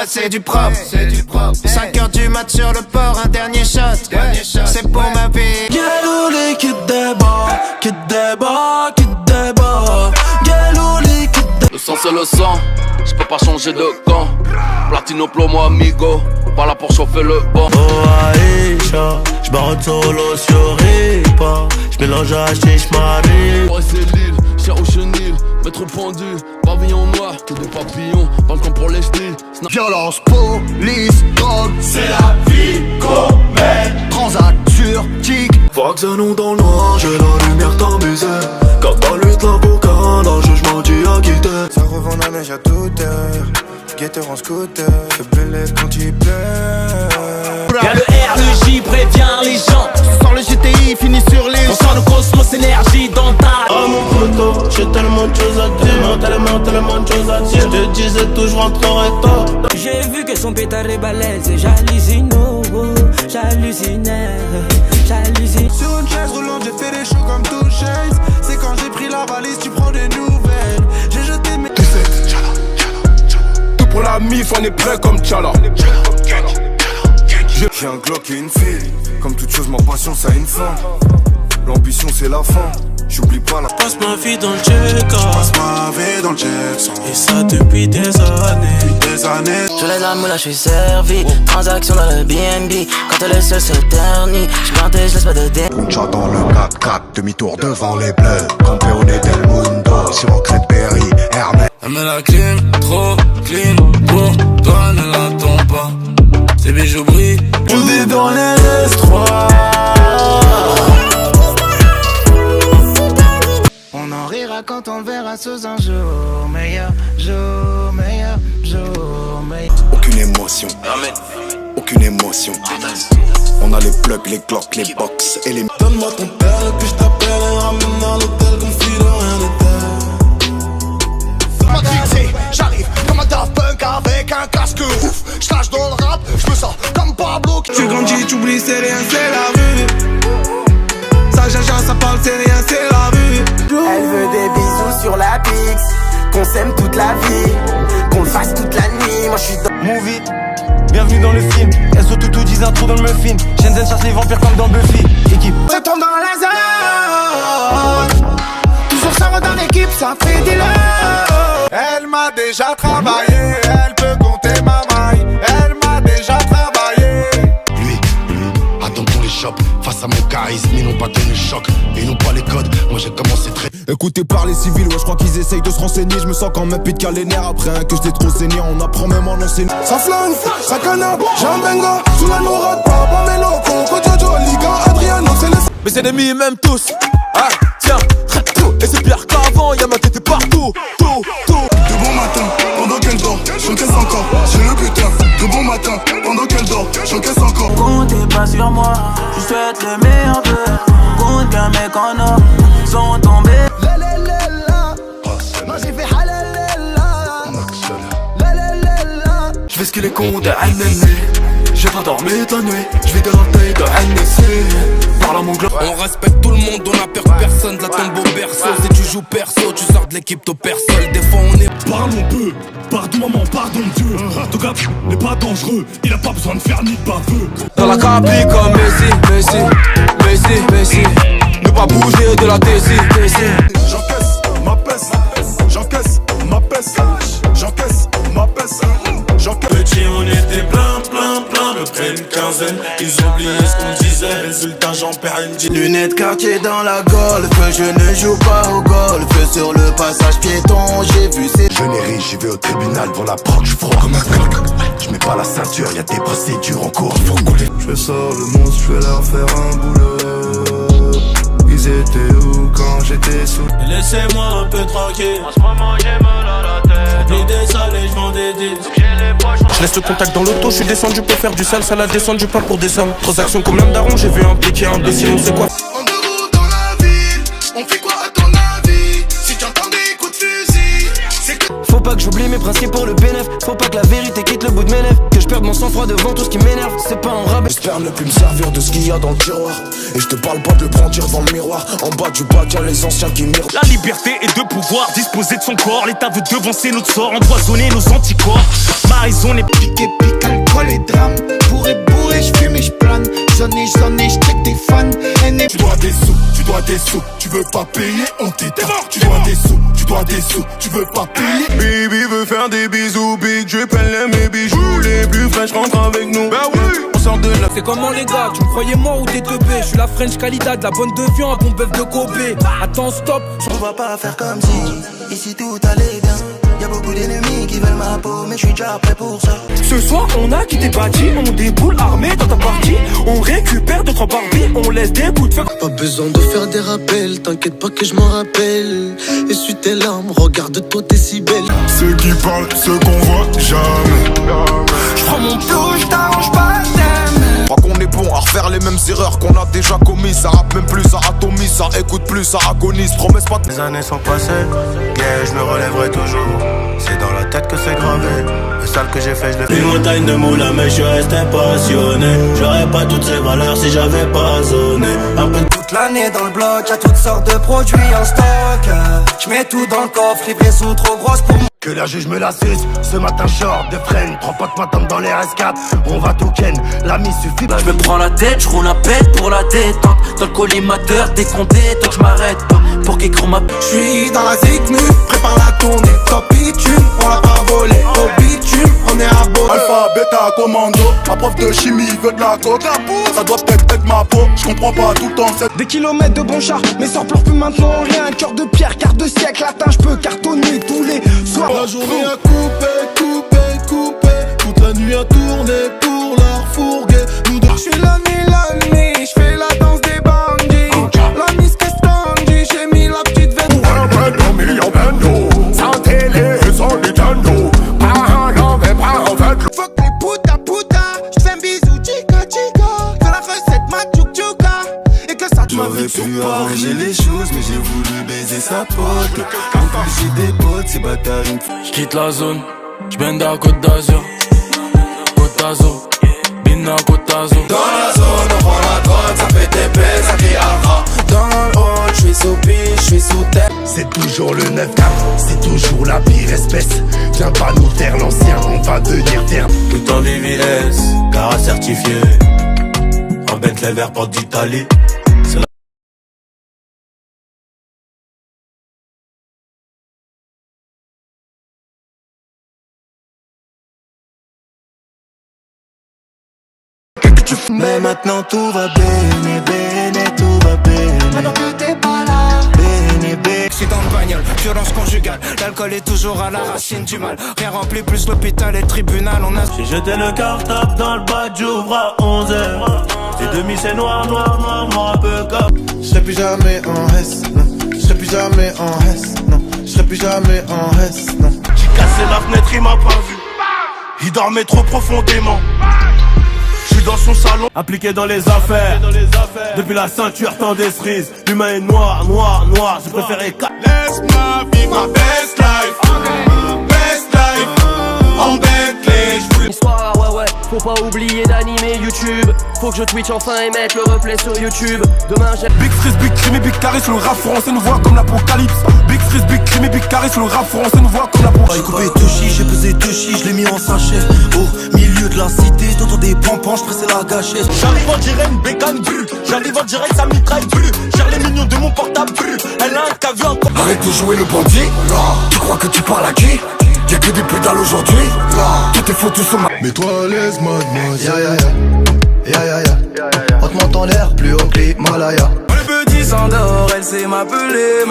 bah c'est du propre. 5h du mat sur le port, un dernier shot. C'est pour ma vie. Galouli qui débat, qui débat, qui débat. Galouli qui débat. Le sang c'est le sang, je peux pas changer de camp. Platino plomo amigo, pas là pour chauffer le banc. Oh Aïcha, j'barre solo sur Ripa. J'mélange à Chichmari. Ouais c'est l'île, cher au chenil, maître pendu, pavillon noir, que des papillons, pas le temps pour les chenilles. Violence, police, drogue, c'est la vie qu'on mène. Transat sur tic. Vaxanon dans le noir, j'ai la lumière tamisée. Quand dans lutte l'avocat, dans le jugement tu as quitté. Ça revend la neige à toute heure. Guetteur en scooter, je blesse quand il pleut. Y'a le R, le J prévient les gens. Ce soir le GTI finit sur les. On sent le cosmos énergie dans ta. Oh mon poteau, j'ai tellement de choses à dire. Tellement de choses à dire. Je te disais tout, je rentrerai tard. J'ai vu que son pétard est balèze et j'hallucine, oh, oh, j'hallucinais, j'hallucine. Sur une chaise roulante, j'ai fait des shows comme tout Chase. C'est quand j'ai pris la valise, tu prends des nouvelles. J'ai jeté mes. Tout pour la mif, on est prêt comme Tchala. J'ai un Glock et une fille. Comme toute chose, ma passion, ça a une fin. L'ambition, c'est la fin. J'oublie pas la. Passe ma vie dans le check. Passe ma vie dans le check. Et ça depuis des années. Je lève la moule, je suis servi. Transaction dans le BNB. Quand le seul se ternit, j'plante et je laisse pas de dé. Puncha dans le 4-4, demi-tour devant les bleus. Campeone del mundo, sur Crête Berry, Hermès. Elle met la clim, trop clean. Pour toi, ne l'attends pas. Ces bijoux brillent. Je vis dans les S3. On en rira quand on le verra sous un jour meilleur, jour meilleur, jour meilleur. Aucune émotion, aucune émotion. On a les plugs, les glocks, les box et les. Donne-moi ton tel, puis je t'appelle et ramène dans l'hôtel comme si de rien n'était. Matrixé, j'arrive comme un Daft Punk avec un casque ouf. J'lâche dans le rap, j'me sens comme Pablo. Tu grandis, tu oublies, c'est rien, c'est la rue. Ça jaja, ça parle, c'est rien, c'est la rue. Elle veut des bisous sur la Pix, qu'on s'aime toute la vie, qu'on le fasse toute la nuit. Moi je suis dans Movie, bienvenue dans le film. SO Toutou 10 intro dans le muffin. Shenzhen chasse les vampires comme dans Buffy. Équipe. Retourne dans la zone. Toujours ça dans l'équipe, ça fait des love. Elle m'a déjà travaillé, elle peut compter ma maille. Elle m'a déjà travaillé. Lui, attends qu'on les chope face à mon charisme. Ils n'ont pas tenu choc, ils n'ont pas les codes. Moi j'ai commencé très. Écoutez par les civils, ouais je crois qu'ils essayent de se renseigner. Je me sens quand même pit qu'à les nerfs après que je t'ai trop saigné. On apprend même en enseignant. Ça flingue, ça canard, j'ai un benga. Sous la nourade, papa, mes locaux. Kojojo, Liga, Adriano, c'est les. Mais c'est des mi même tous. Ah, tiens, tout. Et c'est pire qu'avant, y'a ma tête partout. Tout. De bon matin, pendant qu'elle dort, j'encaisse encore. J'ai le butin. De bon matin, pendant qu'elle dort, j'encaisse encore. comptez pas sur moi, je souhaite le meilleur d'eux. Compte bien mes canards sont tombés. Moi j'ai fait halalala. Je vais ce qu'il est con de Annené. J'ai pas dormi ta nuit. Je vis de la taille de Annecy. Parle à mon globe. On respecte tout le monde, on a peur personne, de la tombe au berceau. Si tu joues perso, tu sors de l'équipe, t'au perso. Des fois on est. Pardon peu, pardon maman, pardon Dieu. Ton gars n'est pas dangereux, il a pas besoin de faire ni de baveux. Dans la cabine comme Messi. Ne pas bouger de la Tessie. J'encaisse ma peste, j'encaisse ma peste, j'encaisse ma peste, j'encaisse. Petit, on était plein de près une quinzaine. Ils oubliaient ce qu'on disait. Résultat, j'en perds une dizaine. Lunettes quartier dans la golf, je ne joue pas au golf. Sur le passage piéton, j'ai vu ces. Je n'ai ri, j'y vais au tribunal pour la proc, je froid comme un coq. Je mets pas la ceinture, y'a des procédures en cours, faut couler. Je sors le monstre, je vais leur faire un boulot. Ils étaient où quand j'étais sous. Laissez-moi un peu tranquille. En ce moment, j'ai mal à la tête. Rempli des salles et je vends des deals. Je laisse le contact dans l'auto, je suis descendu pour faire du sale. Ça la descendu pas pour des sommes. Transaction comme l'homme daron, j'ai vu impliquer un imbécile, on sait quoi. En deux roues dans la ville, on fait quoi à ton avis? Si tu entends des coups de fusil, c'est que. Faut pas que j'oublie mes principes pour le bénéf. Faut pas que la vérité quitte le bout de mes lèvres. Que je perde mon sang-froid devant tout ce qui m'énerve. C'est pas un rabais. J'espère ne plus me servir de ce qu'il y a dans le tiroir. Et je te parle pas de le brandir dans le miroir. En bas du bac, y'a les anciens qui mirent. La liberté est de pouvoir disposer de son corps. L'État veut devancer notre sort, empoisonner nos anticorps. Ma raison n'est piqué, pique, alcool et drame. Bourré, j'fume et j'plane. J'en ai, j'check des fans. Tu dois des sous, tu veux pas payer, on t'éteint. Tu dois des sous, tu veux pas payer. Baby veut faire des bisous, big drip, elle aime mes bijoux. Les plus fraîches rentrent avec nous. Bah oui, on sort de là. C'est comment les gars, tu me croyais moi ou t'es teubé? Je suis la French qualité, de la bonne de viande, un bon bœuf de Kobe. Attends, stop. On va pas faire comme si, ici tout allait bien. Y'a beaucoup d'ennemis qui veulent ma peau, mais je suis déjà prêt pour ça. Ce soir on a quitté bâti, on déboule armé dans ta partie. On récupère 2-3 Barbies, on laisse des bouts de feu. Pas besoin de faire des rappels, t'inquiète pas que je m'en rappelle. Essuie tes larmes, regarde-toi t'es si belle. Ceux qui parlent, ceux qu'on voit jamais. J'prends mon flou, j't'arrange pas thème. Je crois qu'on est bon à refaire les mêmes erreurs qu'on a déjà commises. Ça rappe même plus, ça atomise, ça écoute plus, ça agonise. Promesse pas. Les années sont passées, yeah, je me relèverai toujours. C'est dans la tête que c'est gravé. Le sale que j'ai fait, je l'ai fait. Une montagne de moulins, mais je suis resté passionné. J'aurais pas toutes ces valeurs si j'avais pas zoné. Après toute l'année dans le bloc, y'a toutes sortes de produits en stock. J'mets tout dans le coffre, livraison trop grosse pour moi. Que la juge me la suce, ce matin short de freine. 3 potes m'attendent dans les RS4, on va tout ken, la mise suffit. Je me prends la tête, je roule un pet pour la détente. Dans le collimateur, décompté, tant que je m'arrête pas. Pour qu'écran ma j'suis dans la zigmu, prépare la tournée. Top bitume, on l'a pas volé. Au bitume, on est à beau. Alpha, bêta, commando, ma prof de chimie veut de la coke. Ça doit peut-être être ma peau, j'comprends pas tout le temps cette. Des kilomètres de bon char, mes sorts pleurent plus maintenant rien. Cœur de pierre, quart de siècle, latin, j'peux cartonner tous les soirs. La journée à couper, toute la nuit à tourner pour la refourguer. J'suis l'année, j'fais la danse des bandits. La miss que standy, j'ai mis la petite veine. Sans télé, sans Nintendo. Fuck les puta, j'fais un bisou chica. Que la recette ma tchouk-tchouka. Et que ça te j'aurais pu arranger les choses, mais j'ai voulu baiser sa pote. En plus j'ai des potes, c'est bâtard. j'quitte la zone, j'bende à Côte d'Azur. Côte d'Azur, Bina Côte d'Azur. Dans la zone, on prend la droite, ça fait des baisses, ça crie ara. Dans le hall, j'suis sous piche, j'suis sous terre. C'est toujours le 9-4, c'est toujours la pire espèce. Viens pas nous faire l'ancien, on va devenir terre. Tout en VVS, car certifié. En Bentley vert porte d'Italie. Mais maintenant tout va bene, tout va bene. Maintenant que t'es pas là, bene. J'suis dans le bagnole, violence conjugale. L'alcool est toujours à la racine du mal. Rien remplit plus l'hôpital et le tribunal. On a j'ai jeté le cartable dans le bas, j'ouvre à 11h. C'est demi, c'est noir, un peu comme. J'serai plus jamais en S, non. J'serai plus jamais en S, non. J'serai plus jamais en S, non. J'ai cassé la fenêtre, il m'a pas vu. Il dormait trop profondément. J'suis dans son salon, appliqué dans les affaires. Depuis la ceinture, tant des cerises. L'humain est noir, j'ai préféré Laisse-moi vivre ma best life. En Bentley, Histoire, ouais, faut pas oublier d'animer YouTube. Faut que je Twitch enfin et mettre le replay sur YouTube. Demain j'ai Big Freeze, Big Crime et Big Carré sur le rap français, nous voit comme l'apocalypse. Big Freeze, Big Crime et Big Carré sur le rap français, nous voit comme l'apocalypse. J'ai coupé 2 chiches, j'ai pesé 2 chiches, je l'ai mis en sachet. Au milieu de la cité, t'entends des pompons, j'pressais la gâchette. J'arrive en direct, une bécane brûle. J'arrive en direct, ça mitraille plus. Gère les millions de mon portable plus. Elle a un caviar encore. Arrête de jouer le bandit, tu crois que tu parles à qui? Y'a que des pédales aujourd'hui, tout est faux, tout sur ma. mets-toi à l'aise, mademoiselle. On te monte en l'air, plus haut que l'Himalaya. Le petit s'endort, elle sait m'appeler.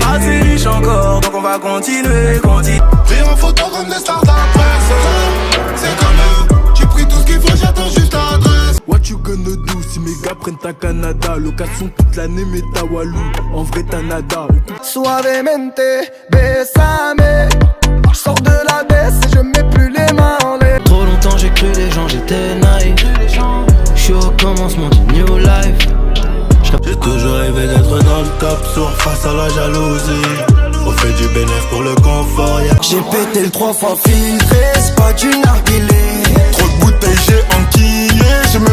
Assez riche encore, donc on va continuer. Pris en photo comme des stars de la presse. C'est comme eux, j'ai pris tout ce qu'il faut, j'attends juste l'adresse. What you gonna do si mes gars prennent ta Canada? Location toute l'année, mais ta Walou. En vrai, t'as nada. Suavemente, besame. J'sors de la baisse et je mets plus les mains en l'air. Trop longtemps j'ai cru les gens, j'étais naïf. J'suis au commencement du new life. J'ai toujours rêvé d'être dans le top sur face à la jalousie. On fait du bénéfice pour le confort. J'ai pété le 3 fois filtré, c'est pas du narguilé. Trop bouteille, j'ai enquillé. Je me